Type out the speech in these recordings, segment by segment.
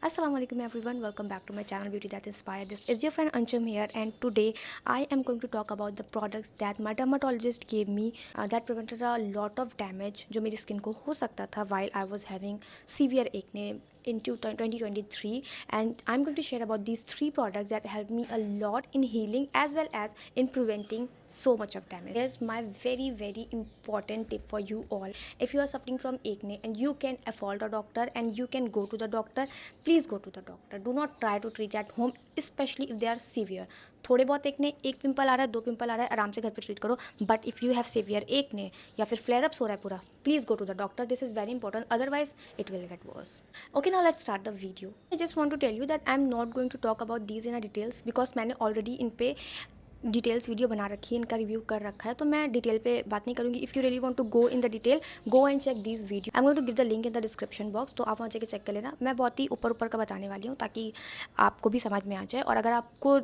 Assalamualaikum everyone, welcome back to my channel Beauty That Inspire. This is your friend Anchum here, and today I am going to talk about the products that my dermatologist gave me that prevented a lot of damage जो मेरी skin को हो सकता था while I was having severe acne in 2023, and I'm going to share about these three products that helped me a lot in healing as well as in preventing so much of damage. Here's my very important tip for you all. If you are suffering from acne and you can afford a doctor and you can go to the doctor, please go to the doctor. Do not try to treat at home, especially if they are severe. थोड़े बहुत एकने, एक pimple आ रहा है, दो pimple आ रहा है, आराम से घर पे ट्रीट करो. But if you have severe acne या फिर फ्लेयर अप्स हो रहा है पूरा, please go to the doctor. This is very important, otherwise it will get worse. Okay, now let's start the video. I just want to tell you that I am not going to talk about these in details because मैंने already in पे details video बना रखी है, इनका review कर रखा है, तो मैं डिटेल पे बात नहीं करूँगी. If you really want to go in the detail, go and check these video. I am going to give the link in the description box, तो आप वहाँ जाके चेक कर लेना. मैं बहुत ही ऊपर का बताने वाली हूँ ताकि आपको भी समझ में आ जाए, और अगर आपको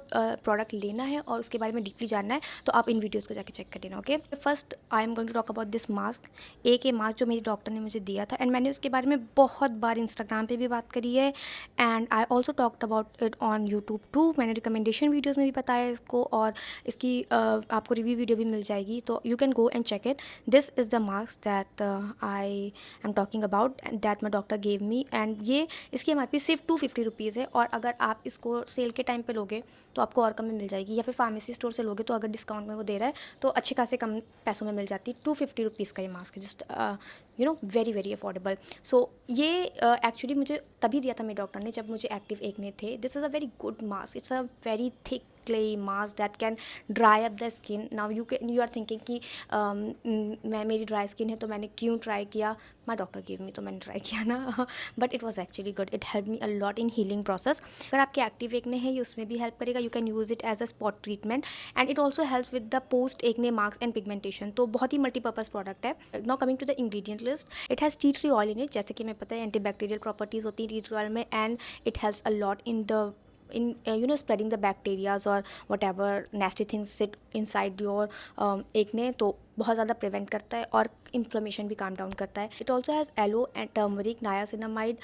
प्रोडक्ट लेना है और उसके बारे में डीपली जानना है तो आप इन वीडियोज़ को जाके चेक कर लेना. Okay, first I am going to talk about this mask. एक ये मास्क जो मेरी डॉक्टर ने मुझे दिया था, एंड मैंने उसके बारे में बहुत बार इंस्टाग्राम पे भी बात करी है, and I also talked about it on YouTube too. मैंने रिकमेंडेशन वीडियोज़ में भी बताया इसको, और इसकी आपको रिव्यू वीडियो भी मिल जाएगी, तो you can go and check it. This is the mask that I am talking about that my doctor gave me, and ये इसकी एमआरपी सिर्फ 250 रुपीज़ है, और अगर आप इसको सेल के टाइम पे लोगे तो आपको और कम में मिल जाएगी, या फिर फार्मेसी स्टोर से लोगे तो अगर डिस्काउंट में वो दे रहा है तो अच्छे खासे कम पैसों में मिल जाती है. 250 रुपीज़ का ये मास्क है, जस्ट वेरी अफोर्डेबल. सो ये एक्चुअली मुझे तभी दिया था मेरे डॉक्टर ने जब मुझे एक्टिव एकने थे. This is a very good mask. It's a very thick clay mask that can dry up the skin. Now you are thinking कि मैं मेरी ड्राई स्किन है तो मैंने क्यों ट्राई किया. माई डॉक्टर गिव मी, तो मैंने ट्राई किया ना. But it was actually good. It help me a lot in healing process. अगर आपके एक्टिव एकने हैं ये उसमें भी हेल्प करेगा. You can use it as a spot treatment, and it also help with the post acne marks and pigmentation. तो बहुत ही मल्टीपर्पज़ प्रोडक्ट है. Now coming to the ingredient list, it has tea tree oil in it. जैसे कि हमें पता है antibacterial properties होती हैं टी ट्री ऑयल में, and it helps a lot in spreading the bacterias or whatever nasty things sit inside your acne. तो बहुत ज़्यादा प्रिवेंट करता है और इन्फ्लेमेशन भी काम डाउन करता है. It also has aloe and turmeric, niacinamide.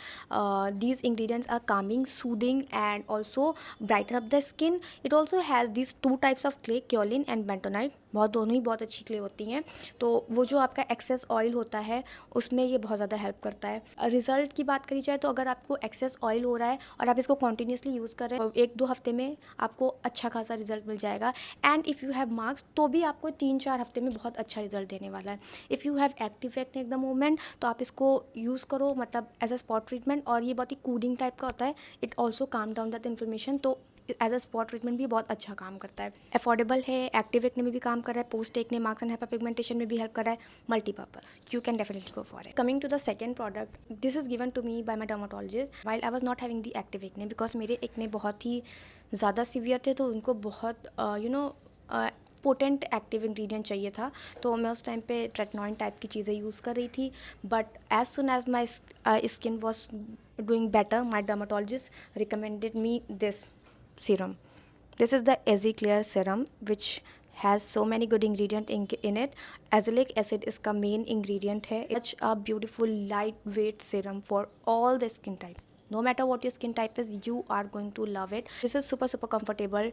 These ingredients are calming, soothing and also brighten up the skin. It also has this two types of clay, kaolin and bentonite. दोनों ही बहुत अच्छी clay होती हैं. तो वो जो आपका एक्सेस ऑयल होता है उसमें ये बहुत ज़्यादा हेल्प करता है. रिज़ल्ट की बात करी जाए तो अगर आपको एक्सेस ऑयल हो रहा है और आप इसको कॉन्टीन्यूसली यूज़ कर रहे हैं, 1-2 हफ्ते में आपको अच्छा खासा रिजल्ट मिल जाएगा. And if you have marks तो भी आपको 3-4 हफ्ते में बहुत अच्छा रिजल्ट देने वाला है. If you have active acne at the moment तो आप इसको यूज़ करो, मतलब एज अ स्पॉट ट्रीटमेंट, और ये बहुत ही कूलिंग टाइप का होता है. It also calm down that inflammation, तो एज अ स्पॉट ट्रीटमेंट भी बहुत अच्छा काम करता है. अफोर्डेबल है, एक्टिव एक्ने में भी काम कर रहा है, post acne marks and hyperpigmentation में भी हेल्प कर रहा है. Multipurpose, you can definitely go for it. Coming to the second product, this is given to me by my dermatologist while I was not having the active acne, because मेरे acne बहुत ही ज़्यादा severe थे, तो उनको बहुत potent active ingredient चाहिए था. तो मैं उस टाइम पे ट्रेटनॉइन टाइप की चीज़ें यूज़ कर रही थी. But as soon as my skin was doing better, my dermatologist recommended me this serum. This is the Easy Clear serum which has so many good ingredient in it. Azelaic acid इसका main ingredient है. Such a beautiful lightweight serum for all the skin type. No matter what your skin type is, you are going to love it. This is super comfortable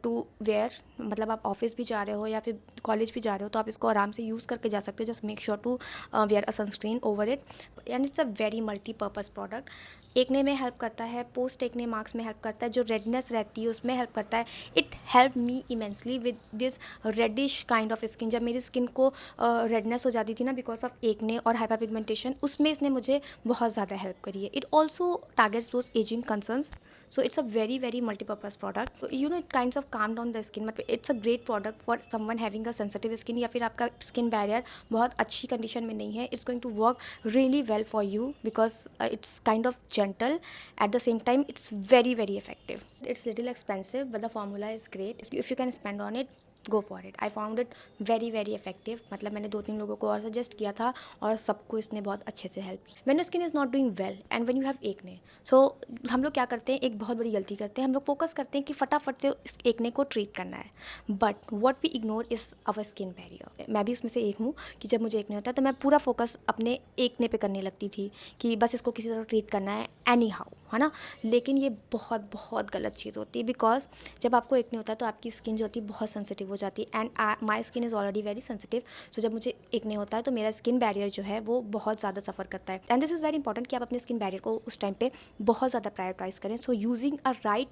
to wear. मतलब आप office भी जा रहे हो या फिर college भी जा रहे हो तो आप इसको आराम से यूज़ करके जा सकते हो. Just make sure to wear a sunscreen over it, and it's a very multipurpose product. Acne में हेल्प करता है, पोस्ट एकने मार्क्स में हेल्प करता है, जो रेडनेस रहती है उसमें हेल्प करता है. It help me immensely with this reddish kind of skin. जब मेरी स्किन को रेडनेस हो जाती थी ना बिकॉज ऑफ एकने और हाइपर पिगमेंटेशन, उसमें इसने मुझे बहुत ज़्यादा हेल्प करी है. It also targets those aging concerns. So it's a very multi-purpose product. So, it kinds of calm down the skin. मतलब it's a great product for someone having a sensitive skin, या फिर आपका skin barrier बहुत अच्छी condition में नहीं है. It's going to work really well for you because it's kind of gentle. At the same time, it's very effective. It's little expensive, but the formula is great. If you can spend on it, go for it. I found it very very effective. मतलब मैंने 2-3 लोगों को और suggest किया था और सबको इसने बहुत अच्छे से हेल्प की। When your skin is not doing well and when you have acne, so हम लोग क्या करते हैं, एक बहुत बड़ी गलती करते हैं, हम लोग फोकस करते हैं कि फटाफट से इस एक्ने को ट्रीट करना है, but what we ignore is our skin barrier. मैं भी उसमें से एक हूँ कि जब मुझे एक्ने होता है तो मैं पूरा फोकस अपने एक्ने पे करने लगती थी कि बस इसको किसी तरह ट्रीट करना है एनी हाउ, है ना। लेकिन ये बहुत बहुत गलत चीज़ होती है, बिकॉज जब आपको एक्ने होता है तो आपकी स्किन जो होती है बहुत सेंसिटिव हो जाती है, and my skin is already very sensitive. So जब मुझे एक्ने होता है तो मेरा स्किन बैरियर जो है वो बहुत ज़्यादा सफ़र करता है, and this is very important कि आप अपने स्किन बैरियर को उस टाइम पे बहुत ज़्यादा प्रायोरिटाइज करें। So using a right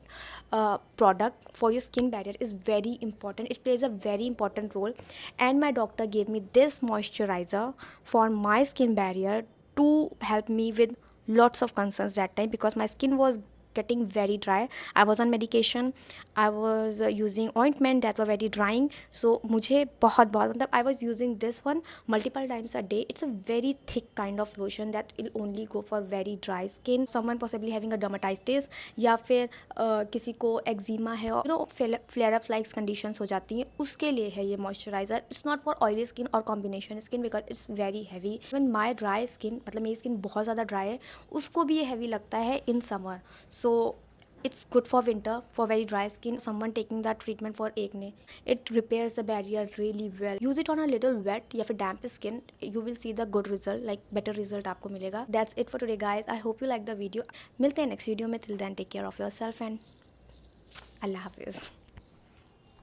product for your skin barrier is very important. It plays a very important role, and my doctor gave me this moisturizer for my skin barrier to help me with lots of concerns that time, because my skin was getting very dry. I was on medication, I was using ointment that were very drying. So मुझे बहुत बहुत मतलब I was using this one multiple times a day. It's a very thick kind of lotion that will only go for very dry skin, someone possibly having a dermatitis, या फिर किसी को eczema है और फ्लेयर अप लाइक्स कंडीशंस हो जाती हैं, उसके लिए है ये moisturiser. It's not for oily skin और combination skin, because it's very heavy. Even my dry skin, मतलब मेरी स्किन बहुत ज़्यादा ड्राई है, उसको भी ये हैवी लगता है in summer. So it's good for winter, for very dry skin, someone taking that treatment for acne. It repairs the barrier really well. Use it on a little wet या फिर damp skin, you will see the good result, like better result आपको मिलेगा। That's it for today guys. I hope you like the video. मिलते हैं next video में। Till then take care of yourself and अल्लाह हाफिज़।